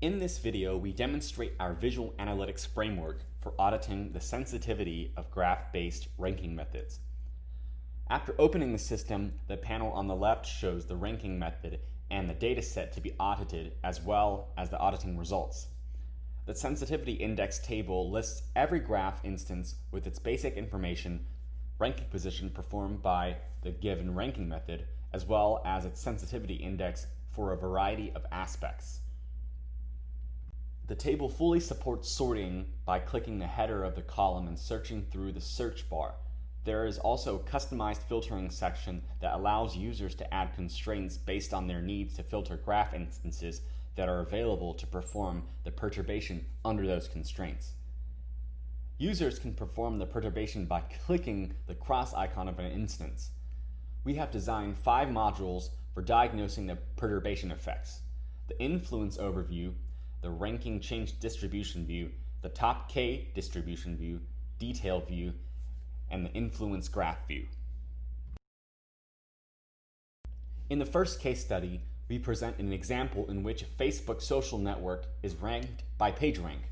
In this video, we demonstrate our visual analytics framework for auditing the sensitivity of graph-based ranking methods. After opening the system, the panel on the left shows the ranking method and the data set to be audited, as well as the auditing results. The sensitivity index table lists every graph instance with its basic information, ranking position performed by the given ranking method, as well as its sensitivity index for a variety of aspects. The table fully supports sorting by clicking the header of the column and searching through the search bar. There is also a customized filtering section that allows users to add constraints based on their needs to filter graph instances that are available to perform the perturbation under those constraints. Users can perform the perturbation by clicking the cross icon of an instance. We have designed 5 modules for diagnosing the perturbation effects: the influence overview, the ranking change distribution view, the top K distribution view, detail view, and the influence graph view. In the first case study, we present an example in which a Facebook social network is ranked by PageRank.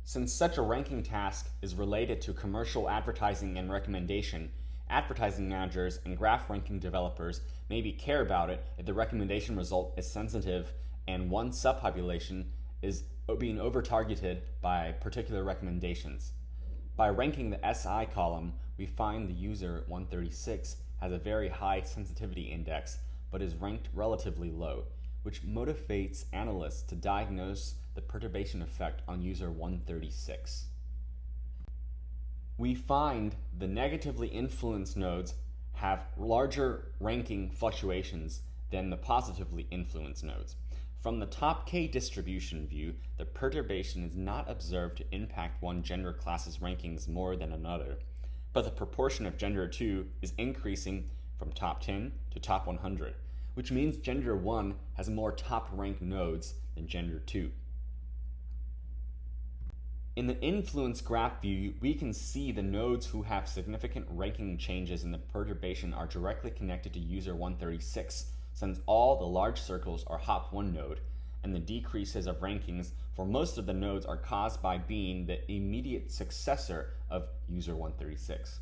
Since such a ranking task is related to commercial advertising and recommendation, advertising managers and graph ranking developers maybe care about it if the recommendation result is sensitive and one subpopulation is being over-targeted by particular recommendations. By ranking the SI column, we find the user 136 has a very high sensitivity index but is ranked relatively low, which motivates analysts to diagnose the perturbation effect on user 136. We find the negatively influenced nodes have larger ranking fluctuations than the positively influenced nodes. From the top K distribution view, the perturbation is not observed to impact one gender class's rankings more than another, but the proportion of gender 2 is increasing from top 10 to top 100, which means gender 1 has more top ranked nodes than gender 2. In the influence graph view, we can see the nodes who have significant ranking changes in the perturbation are directly connected to user 136, since all the large circles are hop1 node, and the decreases of rankings for most of the nodes are caused by being the immediate successor of user 136.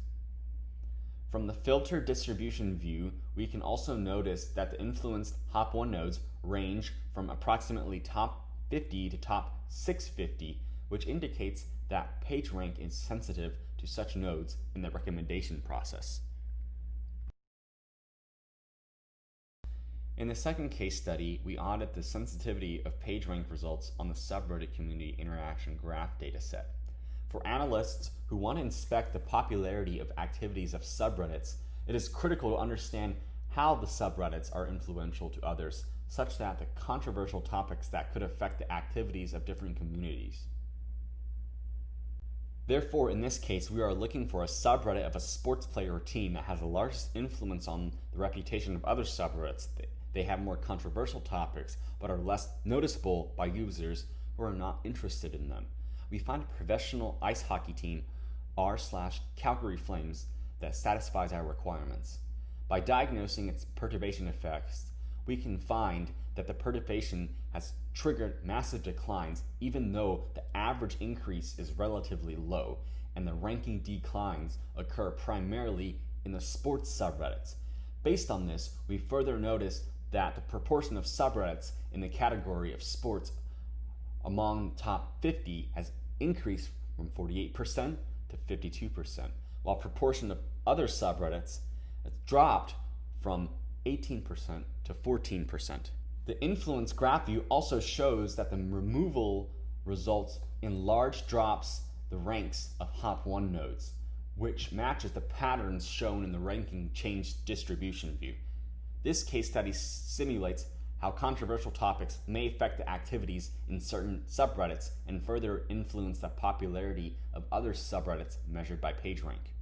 From the filter distribution view, we can also notice that the influenced hop1 nodes range from approximately top 50 to top 650, which indicates that PageRank is sensitive to such nodes in the recommendation process. In the second case study, we audit the sensitivity of PageRank results on the subreddit community interaction graph dataset. For analysts who want to inspect the popularity of activities of subreddits, it is critical to understand how the subreddits are influential to others, such that the controversial topics that could affect the activities of different communities. Therefore, in this case, we are looking for a subreddit of a sports player or team that has the largest influence on the reputation of other subreddits. They have more controversial topics, but are less noticeable by users who are not interested in them. We find a professional ice hockey team, r/Calgary Flames, that satisfies our requirements. By diagnosing its perturbation effects, we can find that the perturbation has triggered massive declines even though the average increase is relatively low, and the ranking declines occur primarily in the sports subreddits. Based on this, we further notice that the proportion of subreddits in the category of sports among top 50 has increased from 48% to 52%, while proportion of other subreddits has dropped from 18% to 14%. The influence graph view also shows that the removal results in large drops the ranks of hop1 nodes, which matches the patterns shown in the ranking change distribution view. This case study simulates how controversial topics may affect the activities in certain subreddits and further influence the popularity of other subreddits measured by PageRank.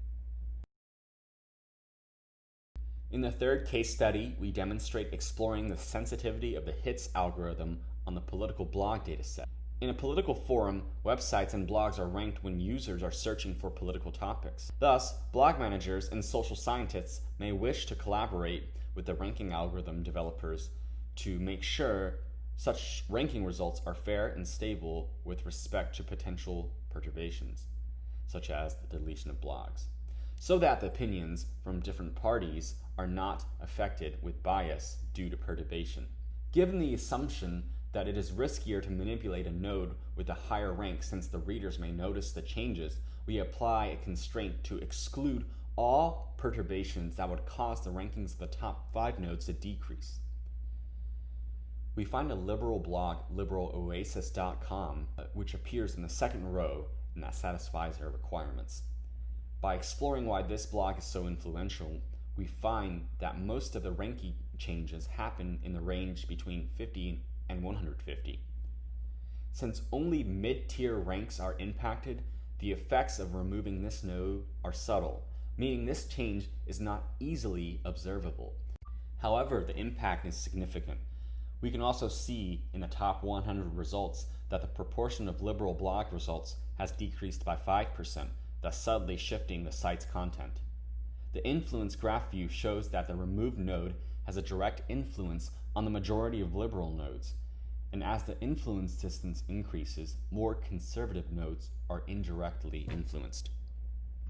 In the third case study, we demonstrate exploring the sensitivity of the hits algorithm on the political blog dataset. In a political forum, websites and blogs are ranked when users are searching for political topics. Thus, blog managers and social scientists may wish to collaborate with the ranking algorithm developers to make sure Such ranking results are fair and stable with respect to potential perturbations, such as the deletion of blogs, so that the opinions from different parties are not affected with bias due to perturbation. Given the assumption that it is riskier to manipulate a node with a higher rank since the readers may notice the changes, we apply a constraint to exclude all perturbations that would cause the rankings of the top 5 nodes to decrease. We find a liberal blog, liberaloasis.com, which appears in the second row, and that satisfies our requirements. By exploring why this blog is so influential, we find that most of the ranking changes happen in the range between 50 and 150. Since only mid-tier ranks are impacted, the effects of removing this node are subtle, meaning this change is not easily observable. However, the impact is significant. We can also see in the top 100 results that the proportion of liberal blog results has decreased by 5%, thus subtly shifting the site's content. The influence graph view shows that the removed node has a direct influence on the majority of liberal nodes, and as the influence distance increases, more conservative nodes are indirectly influenced.